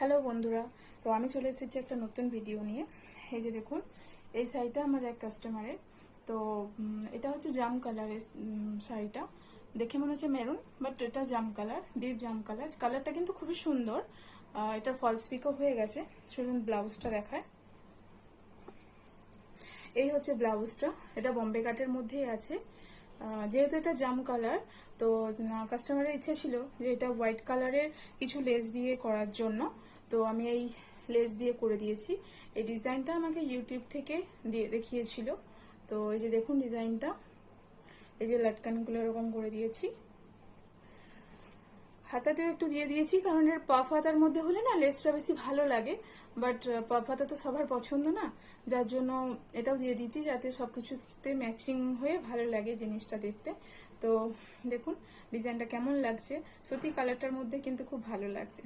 Hello বন্ধুরা, তো আমি চলে এসেছি একটা নতুন ভিডিও নিয়ে। এই যে দেখুন, এই শাড়িটা আমার এক কাস্টমারের। তো এটা হচ্ছে জাম কালারের শাড়িটা। দেখে মনে হচ্ছে মেরুন, বাট এটা জাম কালার, ডিপ জাম কালার। কালারটা কিন্তু খুবই সুন্দর। এটা ফলস পিকও হয়ে গেছে। শুনুন ব্লাউজটা দেখায়। এই হচ্ছে ব্লাউজটা। এটা বম্বে কাটের মধ্যেই আছে। যেহেতু এটা জাম কালার, তো কাস্টমারের ইচ্ছে ছিল যে এটা হোয়াইট কালারের কিছু লেস দিয়ে করার জন্য। তো আমি এই লেস দিয়ে করে দিয়েছি। এই ডিজাইনটা আমাকে ইউটিউব থেকে দিয়ে দেখিয়েছিল। তো এই যে দেখুন ডিজাইনটা, এই যে লাটকানগুলো এরকম করে দিয়েছি। হাতাতেও একটু দিয়ে দিয়েছি, কারণ এর পাফ হাতার মধ্যে হলে না লেসটা বেশি ভালো লাগে। বাট পাফ হাতা তো সবার পছন্দ না, যার জন্য এটাও দিয়ে দিয়েছি যাতে সবকিছুতে ম্যাচিং হয়ে ভালো লাগে জিনিসটা দেখতে। তো দেখুন ডিজাইনটা কেমন লাগছে। সত্যি কালারটার মধ্যে কিন্তু খুব ভালো লাগছে।